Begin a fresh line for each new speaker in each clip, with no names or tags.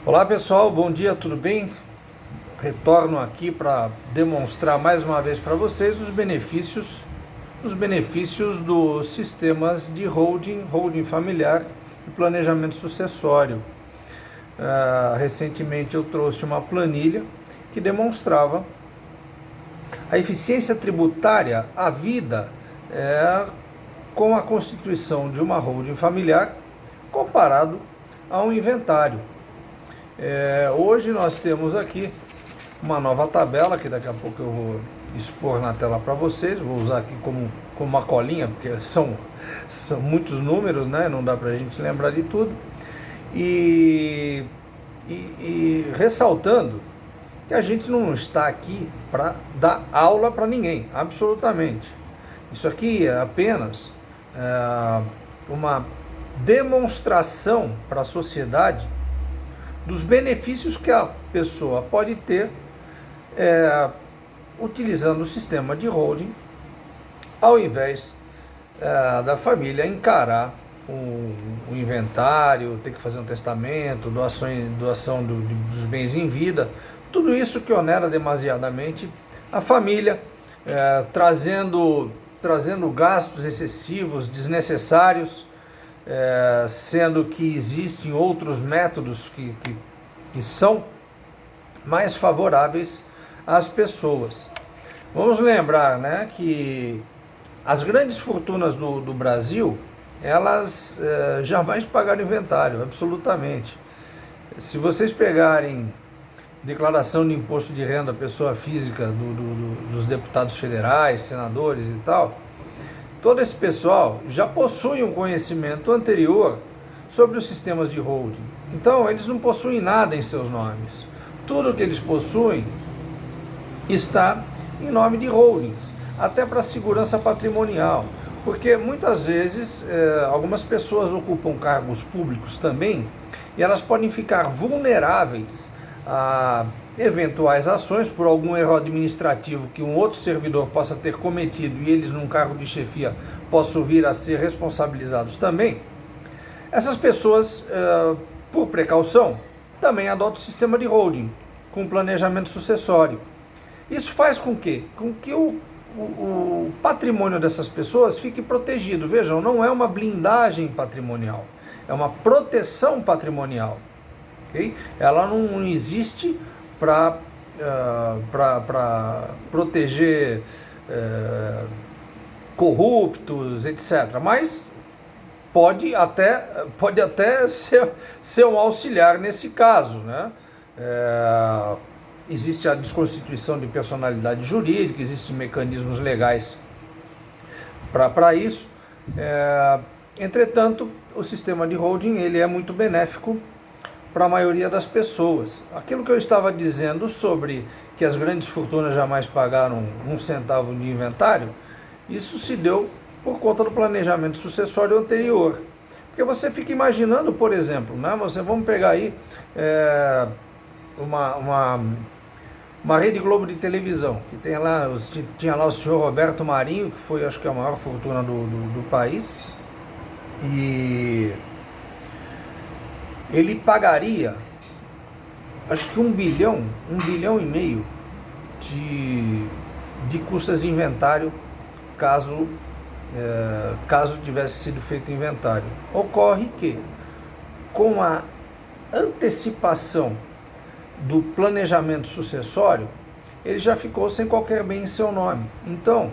Olá pessoal, bom dia, tudo bem? Retorno aqui para demonstrar mais uma vez para vocês os benefícios dos sistemas de holding familiar e planejamento sucessório. Recentemente eu trouxe uma planilha que demonstrava a eficiência tributária à vida com a constituição de uma holding familiar comparado a um inventário. Hoje nós temos aqui uma nova tabela que daqui a pouco eu vou expor na tela para vocês. Vou usar aqui como uma colinha, porque são muitos números, né? Não dá para a gente lembrar de tudo. E ressaltando que a gente não está aqui para dar aula para ninguém, absolutamente. Isso aqui é apenas uma demonstração para a sociedade dos benefícios que a pessoa pode ter utilizando o sistema de holding, ao invés da família encarar o inventário, ter que fazer um testamento, doação dos bens em vida, tudo isso que onera demasiadamente a família, trazendo gastos excessivos, desnecessários, sendo que existem outros métodos que são mais favoráveis às pessoas. Vamos lembrar, né, que as grandes fortunas do Brasil, elas jamais pagaram inventário, absolutamente. Se vocês pegarem declaração de imposto de renda pessoa física dos deputados federais, senadores e tal, todo esse pessoal já possui um conhecimento anterior sobre os sistemas de holding. Então, eles não possuem nada em seus nomes. Tudo que eles possuem está em nome de holdings, até para segurança patrimonial. Porque muitas vezes algumas pessoas ocupam cargos públicos também e elas podem ficar vulneráveis a eventuais ações por algum erro administrativo que um outro servidor possa ter cometido e eles num cargo de chefia possam vir a ser responsabilizados também. Essas pessoas, por precaução, também adotam o sistema de holding com planejamento sucessório. Isso faz com que o patrimônio dessas pessoas fique protegido. Vejam, não é uma blindagem patrimonial, é uma proteção patrimonial. Okay? Ela não existe para proteger corruptos, etc. Mas pode até ser um auxiliar nesse caso, né? Existe a desconstituição de personalidade jurídica, existem mecanismos legais para isso. Entretanto, o sistema de holding ele é muito benéfico para a maioria das pessoas. Aquilo que eu estava dizendo sobre que as grandes fortunas jamais pagaram um centavo de inventário, isso se deu por conta do planejamento sucessório anterior. Porque você fica imaginando, por exemplo, né, vamos pegar aí uma Rede Globo de televisão, que tinha lá o senhor Roberto Marinho, que foi, acho que, a maior fortuna do país, e ele pagaria, acho que 1 bilhão e meio de custas de inventário, caso tivesse sido feito inventário. Ocorre que, com a antecipação do planejamento sucessório, ele já ficou sem qualquer bem em seu nome. Então,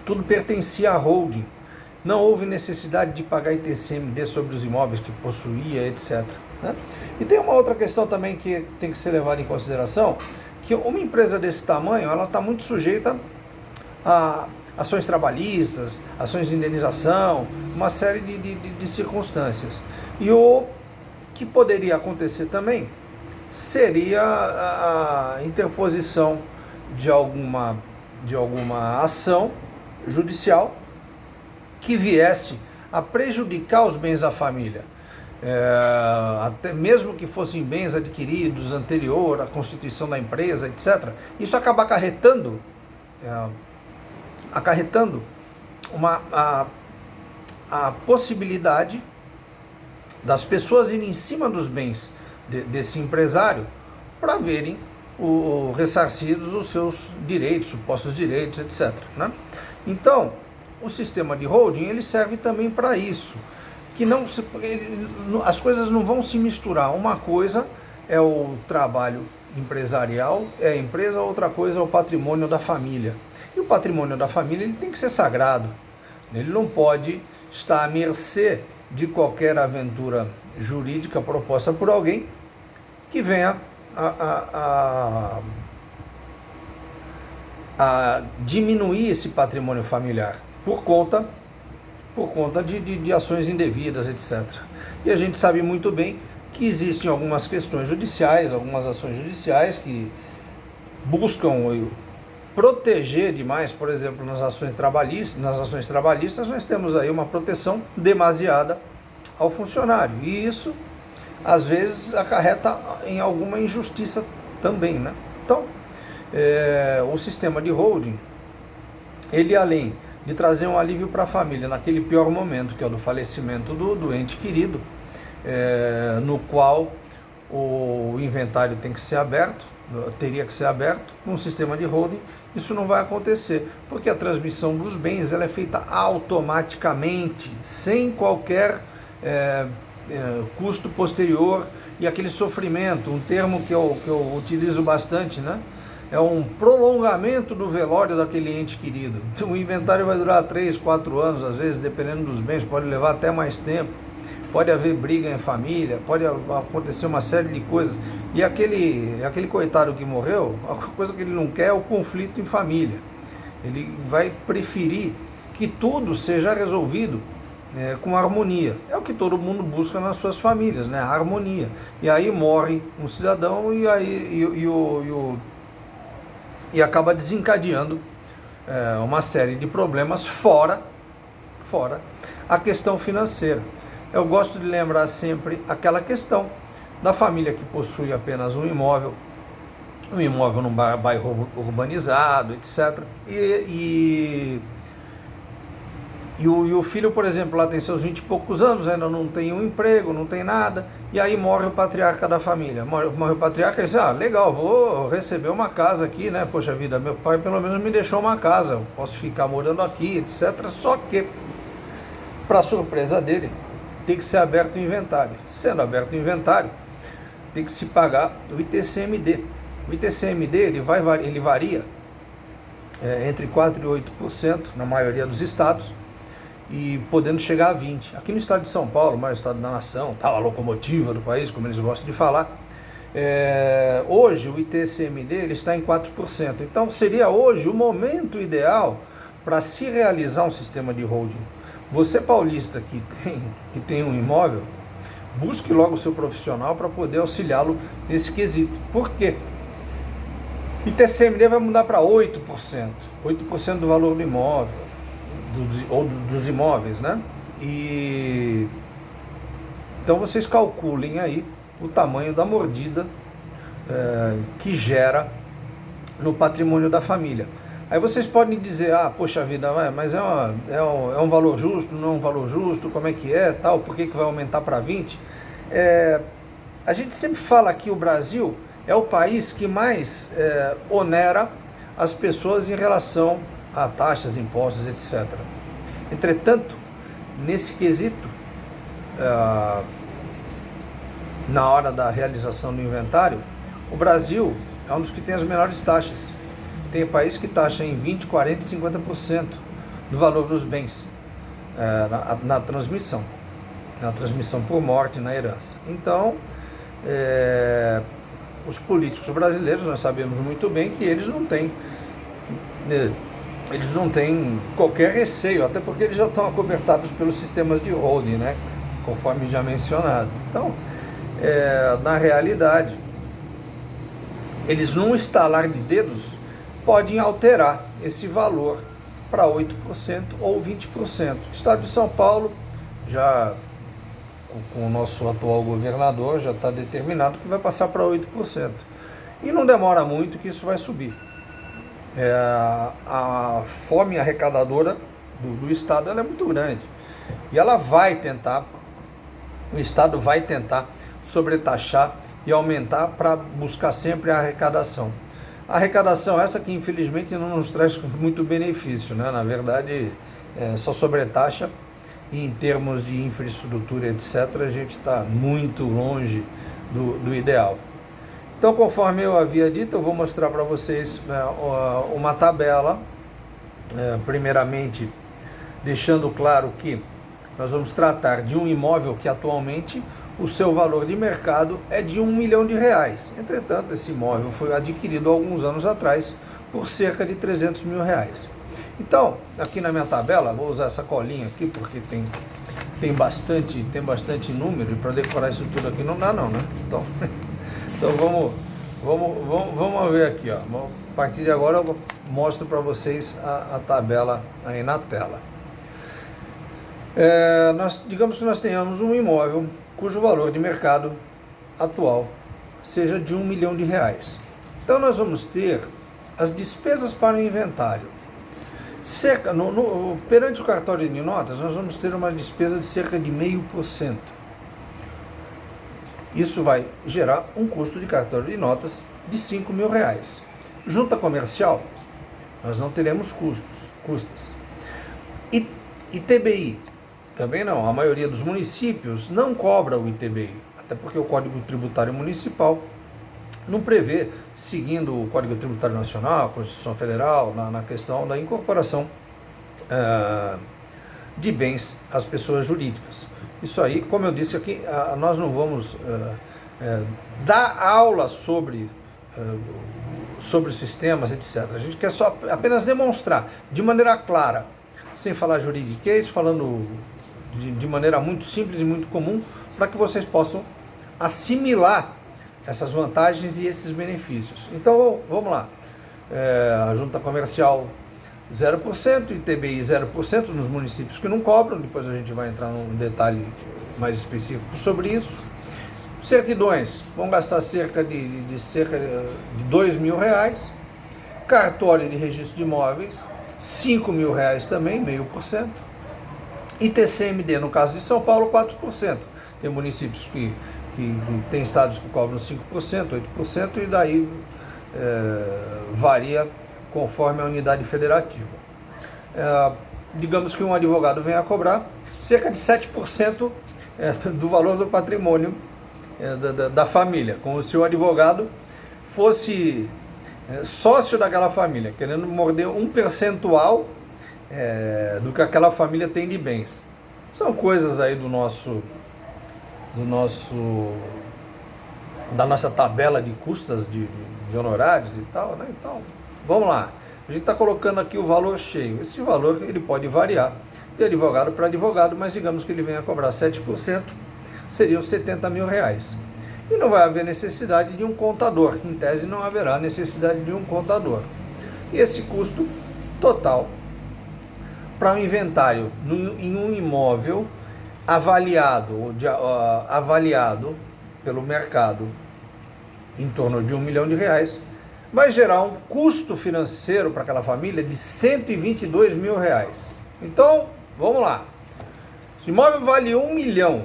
tudo pertencia à holding. Não houve necessidade de pagar ITCMD sobre os imóveis que possuía, etc. Né? E tem uma outra questão também que tem que ser levada em consideração, que uma empresa desse tamanho, ela está muito sujeita a ações trabalhistas, ações de indenização, uma série de circunstâncias. E o que poderia acontecer também seria a interposição de alguma ação judicial que viesse a prejudicar os bens da família, até mesmo que fossem bens adquiridos anterior à constituição da empresa, etc. Isso acaba acarretando a possibilidade das pessoas irem em cima dos bens desse empresário para verem ressarcidos os seus direitos, supostos direitos, etc. Né? Então, o sistema de holding ele serve também para isso, que as coisas não vão se misturar. Uma coisa é o trabalho empresarial, é a empresa, outra coisa é o patrimônio da família. E o patrimônio da família ele tem que ser sagrado. Ele não pode estar à mercê de qualquer aventura jurídica proposta por alguém que venha a diminuir esse patrimônio familiar por conta de ações indevidas, etc. E a gente sabe muito bem que existem algumas questões judiciais, algumas ações judiciais que buscam proteger demais, por exemplo, nas ações trabalhistas nós temos aí uma proteção demasiada ao funcionário. E isso, às vezes, acarreta em alguma injustiça também, né? Então, o sistema de holding, ele além de trazer um alívio para a família naquele pior momento, que é o do falecimento do ente querido, no qual o inventário tem que ser aberto, teria que ser aberto, com um sistema de holding, isso não vai acontecer, porque a transmissão dos bens ela é feita automaticamente, sem qualquer custo posterior e aquele sofrimento, um termo que eu utilizo bastante, né? É um prolongamento do velório daquele ente querido. Então, o inventário vai durar 3, 4 anos, às vezes, dependendo dos bens, pode levar até mais tempo. Pode haver briga em família, pode acontecer uma série de coisas. E aquele coitado que morreu, a coisa que ele não quer é o conflito em família. Ele vai preferir que tudo seja resolvido com harmonia. É o que todo mundo busca nas suas famílias, né? A harmonia. E aí morre um cidadão e acaba desencadeando uma série de problemas fora a questão financeira. Eu gosto de lembrar sempre aquela questão da família que possui apenas um imóvel num bairro urbanizado, etc. E o filho, por exemplo, lá tem seus 20 e poucos anos, ainda não tem um emprego, não tem nada, e aí morre o patriarca da família. Morre o patriarca e diz, legal, vou receber uma casa aqui, né? Poxa vida, meu pai pelo menos me deixou uma casa, eu posso ficar morando aqui, etc. Só que, para surpresa dele, tem que ser aberto o inventário. Sendo aberto o inventário, tem que se pagar o ITCMD. O ITCMD ele varia entre 4% e 8% na maioria dos estados, e podendo chegar a 20%. Aqui no estado de São Paulo, o maior estado da nação, a locomotiva do país, como eles gostam de falar, hoje o ITCMD ele está em 4%. Então seria hoje o momento ideal para se realizar um sistema de holding. Você paulista que tem um imóvel, busque logo o seu profissional para poder auxiliá-lo nesse quesito. Por quê? ITCMD vai mudar para 8%. 8% do valor do imóvel, ou dos imóveis, né? E então vocês calculem aí o tamanho da mordida que gera no patrimônio da família. Aí vocês podem dizer, poxa vida, mas é um valor justo, não é um valor justo, como é que é, tal, por que vai aumentar para 20%? A gente sempre fala que o Brasil é o país que mais onera as pessoas em relação a taxas, impostos, etc. Entretanto, nesse quesito, na hora da realização do inventário, o Brasil é um dos que tem as menores taxas. Tem país que taxa em 20%, 40% e 50% do valor dos bens na transmissão por morte, na herança. Então, os políticos brasileiros, nós sabemos muito bem que eles não têm qualquer receio, até porque eles já estão acobertados pelos sistemas de holding, né? Conforme já mencionado. Então, na realidade, eles num estalar de dedos podem alterar esse valor para 8% ou 20%. O estado de São Paulo, já com o nosso atual governador, já está determinado que vai passar para 8%. E não demora muito que isso vai subir. A fome arrecadadora do Estado ela é muito grande. E ela vai tentar, o Estado vai tentar sobretaxar e aumentar para buscar sempre a arrecadação. A arrecadação essa que infelizmente não nos traz muito benefício, né? Na verdade, só sobretaxa, e em termos de infraestrutura, etc., a gente está muito longe do ideal. Então, conforme eu havia dito, eu vou mostrar para vocês uma tabela, primeiramente deixando claro que nós vamos tratar de um imóvel que atualmente o seu valor de mercado é de R$1 milhão. Entretanto, esse imóvel foi adquirido há alguns anos atrás por cerca de R$300 mil. Então, aqui na minha tabela, vou usar essa colinha aqui porque tem bastante número, e para decorar isso tudo aqui não dá não, né? Então vamos ver aqui, ó. A partir de agora eu mostro para vocês a tabela aí na tela. Digamos que nós tenhamos um imóvel cujo valor de mercado atual seja de R$1 milhão. Então nós vamos ter as despesas para o inventário. Perante o cartório de notas, nós vamos ter uma despesa de cerca de 0,5%. Isso vai gerar um custo de cartório de notas de R$5 mil. Junta comercial, nós não teremos custos. ITBI, também não. A maioria dos municípios não cobra o ITBI, até porque o Código Tributário Municipal não prevê, seguindo o Código Tributário Nacional, a Constituição Federal, na questão da incorporação de bens às pessoas jurídicas. Isso aí, como eu disse aqui, nós não vamos dar aula sobre sistemas, etc. A gente quer apenas demonstrar de maneira clara, sem falar juridiquês, falando de maneira muito simples e muito comum, para que vocês possam assimilar essas vantagens e esses benefícios. Então, vamos lá. A junta comercial 0%, ITBI 0% nos municípios que não cobram, depois a gente vai entrar num detalhe mais específico sobre isso. Certidões vão gastar cerca de R$2 mil. Cartório de registro de imóveis, R$5 mil também, 0,5%. ITCMD, no caso de São Paulo, 4%. Tem municípios que tem estados que cobram 5%, 8%, e daí varia conforme a unidade federativa. Digamos que um advogado venha a cobrar cerca de 7% do valor do patrimônio da família, como se o advogado fosse sócio daquela família, querendo morder um percentual do que aquela família tem de bens. São coisas aí da nossa tabela de custas de honorários e tal, né? Então, vamos lá. A gente está colocando aqui o valor cheio. Esse valor ele pode variar de advogado para advogado, mas digamos que ele venha a cobrar 7%, seriam R$70 mil. E não vai haver necessidade de um contador. Em tese, não haverá necessidade de um contador. E esse custo total para um inventário em um imóvel avaliado pelo mercado em torno de R$1 milhão, vai gerar um custo financeiro para aquela família de R$122 mil. Então, vamos lá. Se o imóvel vale R$1 milhão,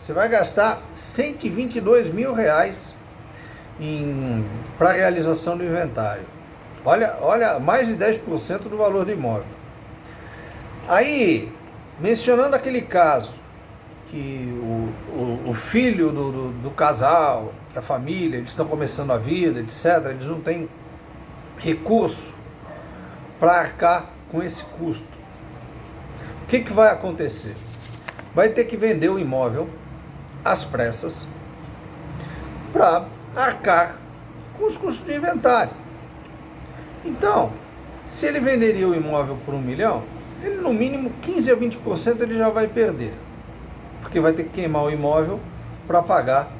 você vai gastar R$122 mil para a realização do inventário. Olha, mais de 10% do valor do imóvel. Aí, mencionando aquele caso que o filho do casal, que a família, eles estão começando a vida, etc., eles não têm recurso para arcar com esse custo. O que vai acontecer? Vai ter que vender o imóvel às pressas para arcar com os custos de inventário. Então, se ele venderia o imóvel por R$1 milhão, ele no mínimo 15 a 20% ele já vai perder, porque vai ter que queimar o imóvel para pagar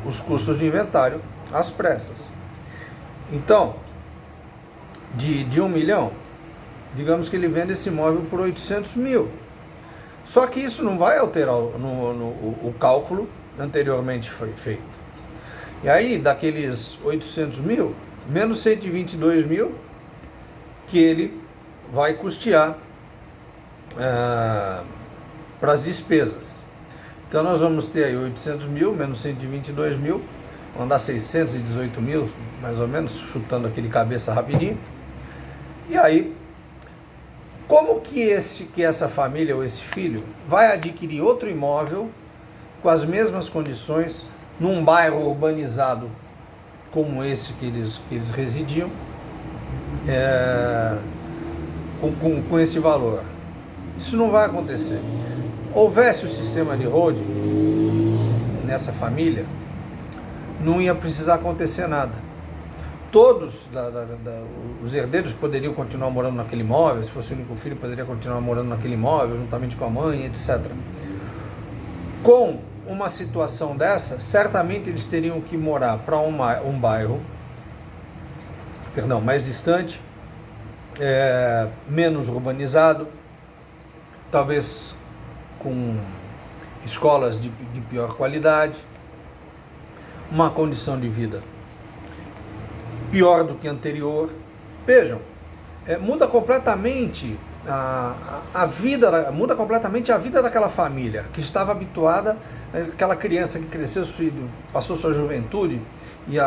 os custos de inventário às pressas. Então, de R$1 milhão, digamos que ele vende esse imóvel por 800 mil. Só que isso não vai alterar o cálculo anteriormente foi feito. E aí, daqueles 800 mil, menos 122 mil, que ele vai custear para as despesas. Então nós vamos ter aí 800 mil menos 122 mil, vão dar 618 mil, mais ou menos, chutando aquele cabeça rapidinho. E aí, como que essa família ou esse filho vai adquirir outro imóvel com as mesmas condições num bairro urbanizado como esse que eles residiam, com esse valor? Isso não vai acontecer. Houvesse o sistema de holding nessa família, não ia precisar acontecer nada. Todos os herdeiros poderiam continuar morando naquele imóvel, se fosse o único filho, poderia continuar morando naquele imóvel, juntamente com a mãe, etc. Com uma situação dessa, certamente eles teriam que morar para um bairro, mais distante, menos urbanizado, talvez com escolas de pior qualidade, uma condição de vida pior do que a anterior. Vejam, muda completamente a vida, muda completamente a vida daquela família que estava habituada, aquela criança que cresceu, passou sua juventude e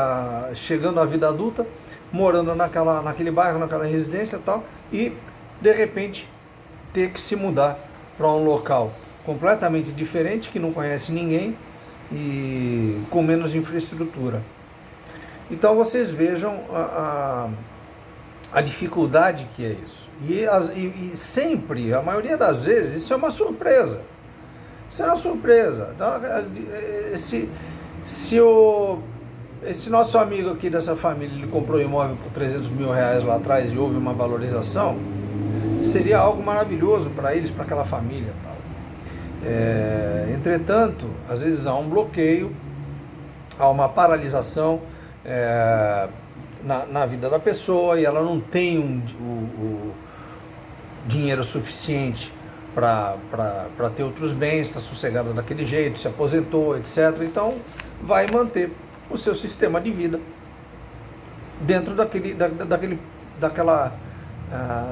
chegando à vida adulta, morando naquele bairro, naquela residência e tal, e de repente ter que se mudar para um local completamente diferente, que não conhece ninguém e com menos infraestrutura. Então vocês vejam a dificuldade que é isso. E sempre, a maioria das vezes, isso é uma surpresa. Isso é uma surpresa. Esse nosso amigo aqui dessa família, ele comprou um imóvel por 300 mil reais lá atrás e houve uma valorização, seria algo maravilhoso para eles, para aquela família. Tal. Entretanto, às vezes há um bloqueio, há uma paralisação na vida da pessoa e ela não tem o dinheiro suficiente para ter outros bens, está sossegada daquele jeito, se aposentou, etc. Então vai manter o seu sistema de vida dentro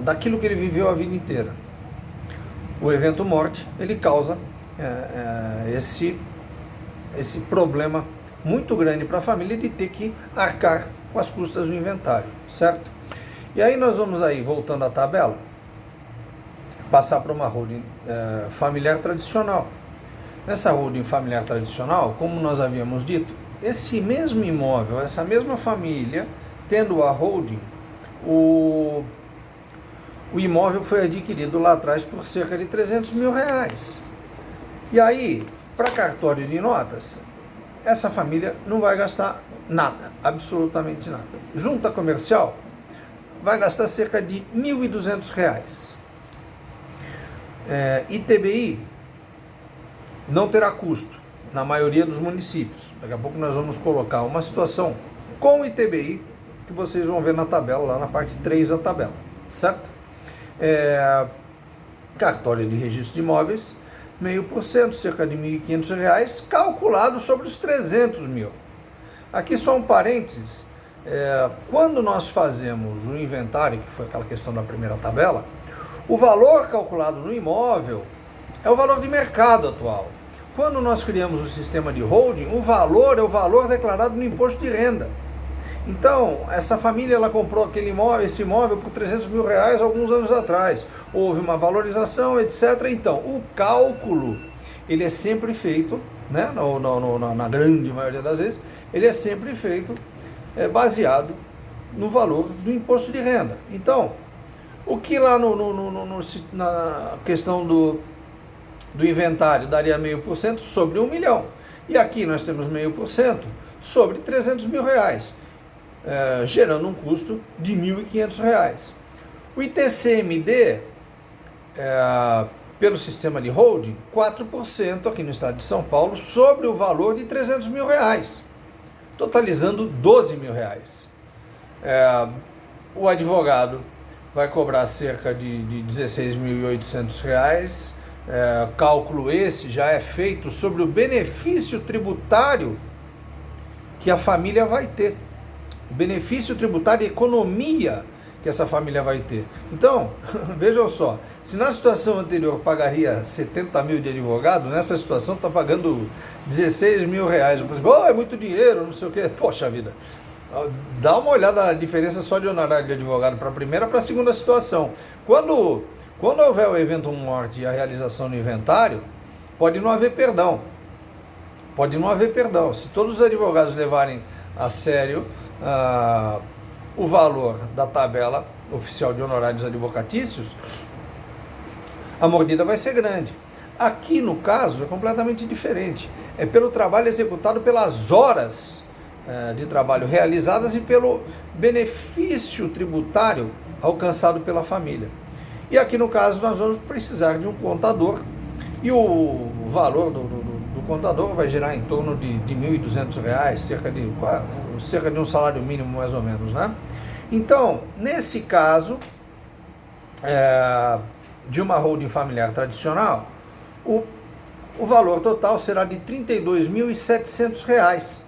daquilo que ele viveu a vida inteira. O evento morte, ele causa esse problema muito grande para a família de ter que arcar com as custas do inventário, certo? E aí nós vamos aí, voltando à tabela, passar para uma holding familiar tradicional. Nessa holding familiar tradicional, como nós havíamos dito, esse mesmo imóvel, essa mesma família, tendo a holding, o imóvel foi adquirido lá atrás por cerca de 300 mil reais. E aí, para cartório de notas, essa família não vai gastar nada, absolutamente nada. Junta comercial vai gastar cerca de R$ 1.200. ITBI não terá custo na maioria dos municípios. Daqui a pouco nós vamos colocar uma situação com ITBI que vocês vão ver na tabela, lá na parte 3 da tabela, certo? Cartório de registro de imóveis, 0,5%, cerca de R$ 1.500, calculado sobre os 300 mil. Aqui só um parênteses, quando nós fazemos o inventário, que foi aquela questão da primeira tabela, o valor calculado no imóvel é o valor de mercado atual. Quando nós criamos o sistema de holding, o valor é o valor declarado no imposto de renda. Então, essa família ela comprou esse imóvel por 300 mil reais alguns anos atrás. Houve uma valorização, etc. Então, o cálculo, ele é sempre feito, né, na grande maioria das vezes, ele é sempre feito baseado no valor do imposto de renda. Então, o que lá na questão do inventário daria 0,5% sobre 1 milhão. E aqui nós temos 0,5% sobre 300 mil reais. Gerando um custo de R$ 1.500. O ITCMD, pelo sistema de holding, 4% aqui no estado de São Paulo, sobre o valor de 300 mil reais, totalizando 12 mil reais. O advogado vai cobrar cerca de 16.800 reais. Cálculo esse já é feito sobre o benefício tributário que a família vai ter. O benefício tributário e economia que essa família vai ter. Então, vejam só, se na situação anterior pagaria 70 mil de advogado, nessa situação está pagando 16 mil reais. Eu falei, é muito dinheiro, não sei o quê. Poxa vida, dá uma olhada na diferença só de honorário de advogado para a primeira para a segunda situação. Quando houver o evento morte e a realização do inventário, pode não haver perdão. Pode não haver perdão. Se todos os advogados levarem a sério o valor da tabela oficial de honorários advocatícios, a mordida vai ser grande. Aqui, no caso, é completamente diferente. É pelo trabalho executado, pelas horas de trabalho realizadas e pelo benefício tributário alcançado pela família. E aqui, no caso, nós vamos precisar de um contador, e o valor do contador vai girar em torno de R$ 1.200, cerca de um salário mínimo mais ou menos, né? Então, nesse caso, de uma holding familiar tradicional, o valor total será de R$ 32.700,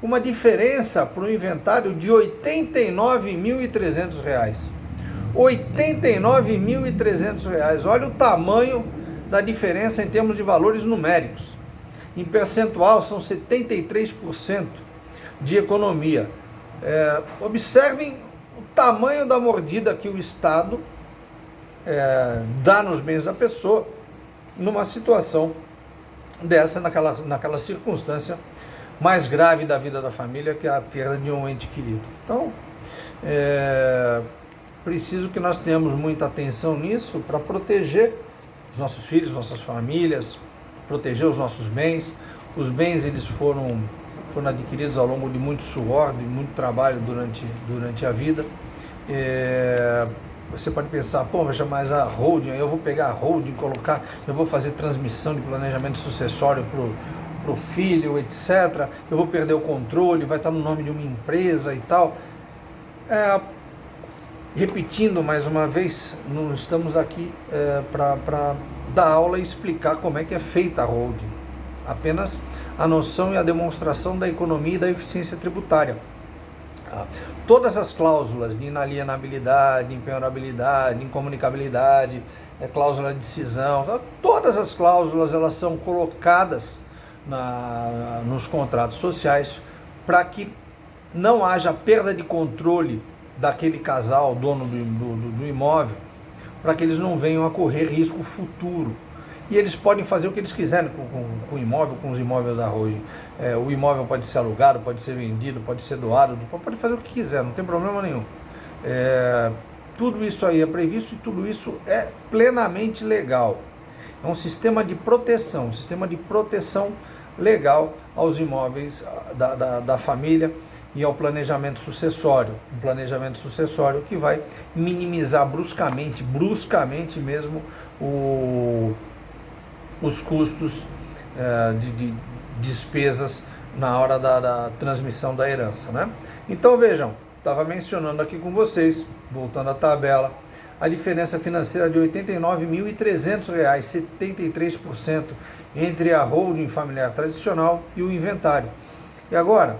uma diferença para o inventário de R$ 89.300. R$ 89.300, olha o tamanho da diferença em termos de valores numéricos. Em percentual, são 73% de economia. Observem o tamanho da mordida que o Estado dá nos bens da pessoa numa situação dessa, naquela circunstância mais grave da vida da família, que é a perda de um ente querido. Então, preciso que nós tenhamos muita atenção nisso para proteger os nossos filhos, nossas famílias, proteger os nossos bens. Os bens, eles foram adquiridos ao longo de muito suor, de muito trabalho durante a vida. Você pode pensar, mas a holding, eu vou pegar a holding, eu vou fazer transmissão de planejamento sucessório para o filho, etc. Eu vou perder o controle, vai estar no nome de uma empresa e tal. Repetindo mais uma vez, não estamos aqui para dar aula e explicar como é que é feita a holding. Apenas a noção e a demonstração da economia e da eficiência tributária. Todas as cláusulas de inalienabilidade, impenhorabilidade, incomunicabilidade, cláusula de cisão, todas as cláusulas, elas são colocadas nos contratos sociais para que não haja perda de controle daquele casal, dono do imóvel, para que eles não venham a correr risco futuro. E eles podem fazer o que eles quiserem com o imóvel, com os imóveis da holding. O imóvel pode ser alugado, pode ser vendido, pode ser doado, pode fazer o que quiser, não tem problema nenhum. Tudo isso aí é previsto e tudo isso é plenamente legal. É um sistema de proteção legal aos imóveis da família e ao planejamento sucessório. Um planejamento sucessório que vai minimizar bruscamente mesmo os custos de despesas na hora da transmissão da herança, né? Então vejam, estava mencionando aqui com vocês, voltando à tabela, a diferença financeira de R$ 89.300, 73% entre a holding familiar tradicional e o inventário. E agora,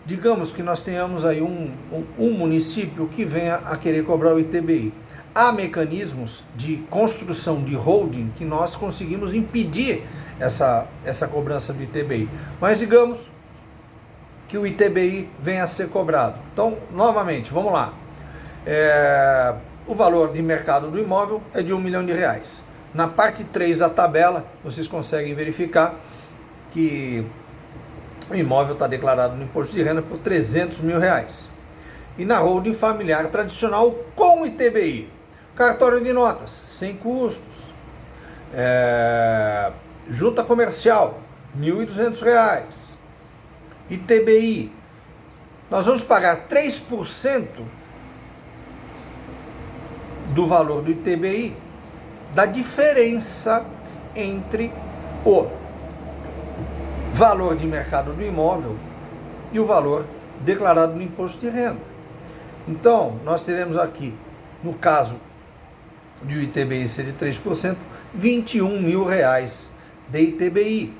digamos que nós tenhamos aí um município que venha a querer cobrar o ITBI. Há mecanismos de construção de holding que nós conseguimos impedir essa cobrança do ITBI. Mas digamos que o ITBI venha a ser cobrado. Então, novamente, vamos lá. O valor de mercado do imóvel é de R$ 1 milhão. Na parte 3 da tabela, vocês conseguem verificar que o imóvel está declarado no imposto de renda por R$ 300 mil. E na holding familiar tradicional com ITBI, cartório de notas, sem custos, junta comercial, R$ 1.200, ITBI, nós vamos pagar 3% do valor do ITBI, da diferença entre o valor de mercado do imóvel e o valor declarado no imposto de renda. Então, nós teremos aqui, no caso de o ITBI ser de 3%, R$ 21 mil de ITBI.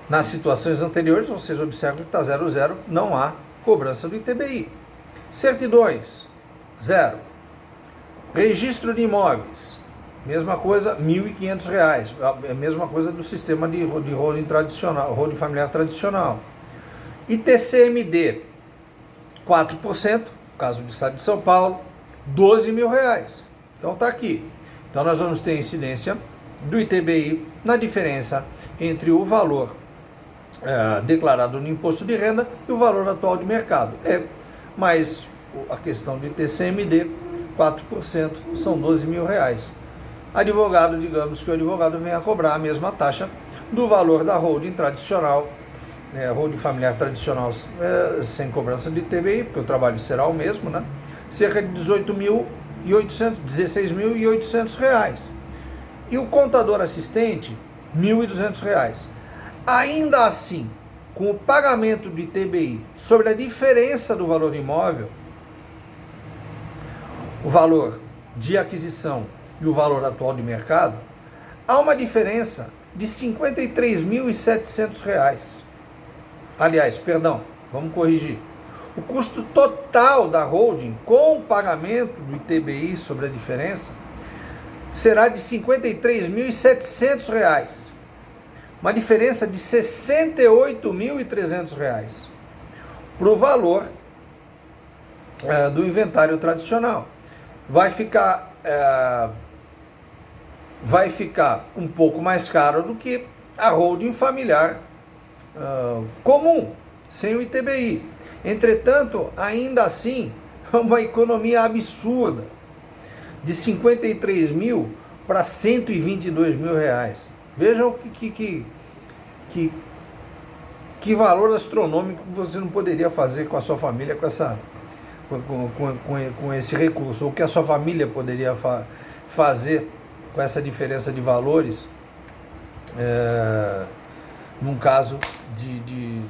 Nas situações anteriores, vocês observam que está 0,0, não há cobrança do ITBI. Certidões. zero. Registro de imóveis, mesma coisa, R$ 1.500. A mesma coisa do sistema de holding tradicional, holding familiar tradicional. ITCMD, 4%, no caso do estado de São Paulo, R$ 12.000. Então tá aqui. Então nós vamos ter incidência do ITBI na diferença entre o valor declarado no imposto de renda e o valor atual de mercado. Mas a questão do ITCMD, 4%, são R$ 12.000. Advogado, digamos que o advogado venha a cobrar a mesma taxa do valor da holding tradicional, holding familiar tradicional, sem cobrança de ITBI, porque o trabalho será o mesmo, né? Cerca de R$ 16.800. E o contador assistente, R$ 1.200. Ainda assim, com o pagamento do ITBI sobre a diferença do valor imóvel, o valor de aquisição e o valor atual de mercado, há uma diferença de R$ 53.700. Aliás, perdão, vamos corrigir. O custo total da holding com o pagamento do ITBI sobre a diferença será de R$ 53.700. Uma diferença de R$ 68.300 para o valor do inventário tradicional. Vai ficar um pouco mais caro do que a holding familiar comum, sem o ITBI. Entretanto, ainda assim, é uma economia absurda, de 53 mil para 122 mil reais. Vejam que valor astronômico você não poderia fazer com a sua família com esse recurso, ou que a sua família poderia fazer com essa diferença de valores, num caso de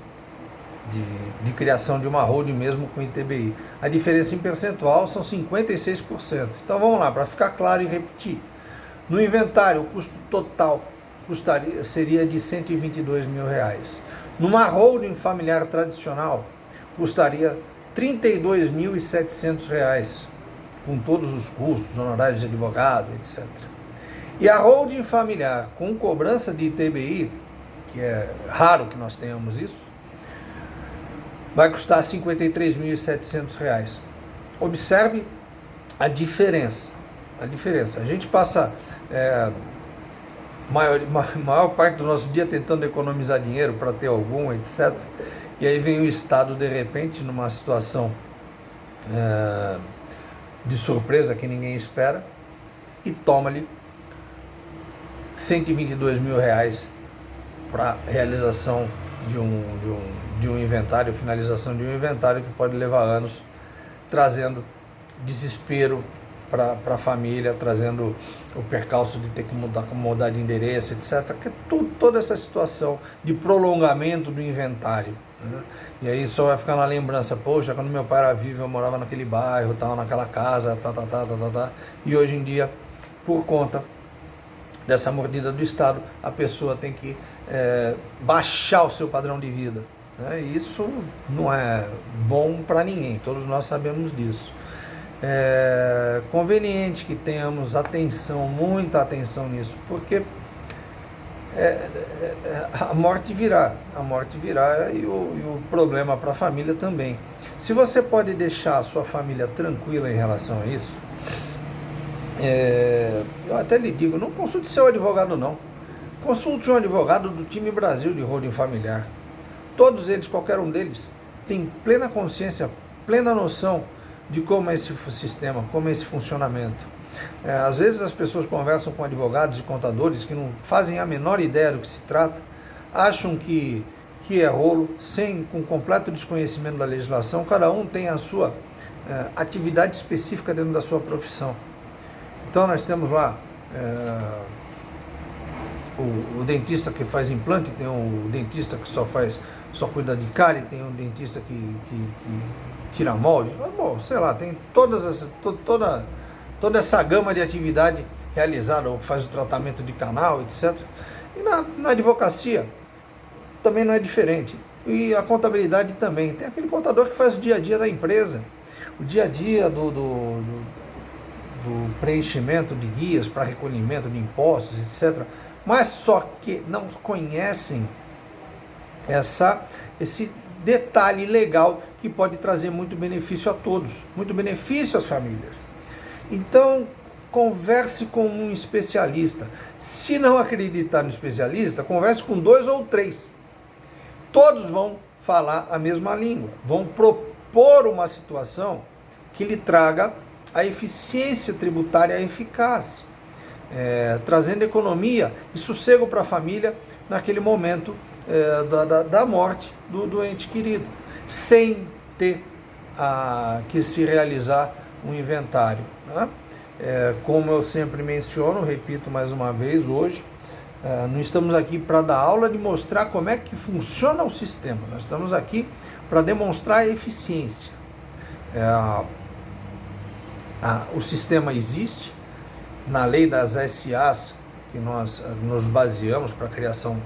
criação de uma holding mesmo com ITBI. A diferença em percentual são 56%. Então vamos lá, para ficar claro e repetir. No inventário, o custo total seria de R$ 122 mil. Numa holding familiar tradicional, custaria R$ 32.700, com todos os custos, honorários de advogado, etc. E a holding familiar com cobrança de ITBI, que é raro que nós tenhamos isso, vai custar R$ 53.700. Observe a diferença. A gente passa maior parte do nosso dia tentando economizar dinheiro para ter algum, etc. E aí vem o Estado, de repente, numa situação de surpresa que ninguém espera, e toma-lhe R$ 122 mil para realização de um inventário, finalização de um inventário que pode levar anos, trazendo desespero para a família, trazendo o percalço de ter que mudar de endereço, etc. Porque toda essa situação de prolongamento do inventário, né? E aí só vai ficar na lembrança, poxa, quando meu pai era vivo eu morava naquele bairro, tal, naquela casa, e hoje em dia, por conta dessa mordida do Estado, a pessoa tem que baixar o seu padrão de vida, né? E isso não é bom para ninguém, todos nós sabemos disso. É conveniente que tenhamos atenção, muita atenção nisso, porque a morte virá e o problema para a família também. Se você pode deixar a sua família tranquila em relação a isso, eu até lhe digo, não consulte seu advogado não, consulte um advogado do time Brasil de holding familiar. Todos eles, qualquer um deles, tem plena consciência, plena noção de como é esse sistema, como é esse funcionamento. Às vezes as pessoas conversam com advogados e contadores que não fazem a menor ideia do que se trata, acham que é rolo, com completo desconhecimento da legislação. Cada um tem a sua atividade específica dentro da sua profissão. Então nós temos lá o dentista que faz implante, tem o dentista que só cuida de cárie, tem o dentista que tira molde, bom, sei lá, tem toda essa gama de atividade realizada, ou faz o tratamento de canal, etc. E na advocacia também não é diferente. E a contabilidade também. Tem aquele contador que faz o dia a dia da empresa. o dia a dia do preenchimento de guias para recolhimento de impostos, etc., mas só que não conhecem esse detalhe legal que pode trazer muito benefício a todos, muito benefício às famílias. Então, converse com um especialista. Se não acreditar no especialista, converse com 2 ou 3. Todos vão falar a mesma língua, vão propor uma situação que lhe traga a eficiência tributária eficaz, trazendo economia e sossego para a família naquele momento da morte do ente querido, sem ter que se realizar um inventário, né? Como eu sempre menciono, repito mais uma vez hoje, não estamos aqui para dar aula de mostrar como é que funciona o sistema, nós estamos aqui para demonstrar a eficiência. O sistema existe, na lei das SAs, que nós nos baseamos para a criação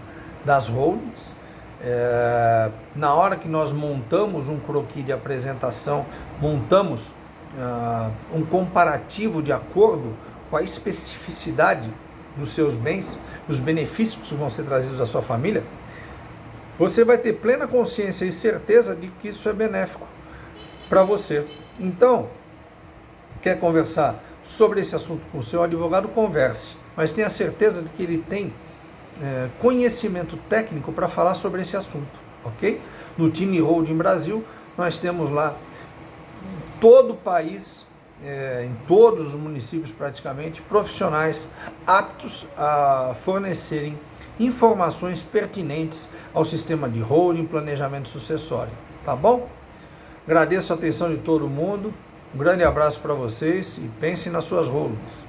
das holdings. Na hora que nós montamos um croquis de apresentação, montamos um comparativo de acordo com a especificidade dos seus bens, os benefícios que vão ser trazidos à sua família, você vai ter plena consciência e certeza de que isso é benéfico para você. Então, quer conversar sobre esse assunto com o seu advogado, converse, mas tenha certeza de que ele tem conhecimento técnico para falar sobre esse assunto, ok? No time Holding Brasil, nós temos lá em todo o país, em todos os municípios praticamente, profissionais aptos a fornecerem informações pertinentes ao sistema de holding, planejamento sucessório, tá bom? Agradeço a atenção de todo mundo, um grande abraço para vocês e pensem nas suas holdings.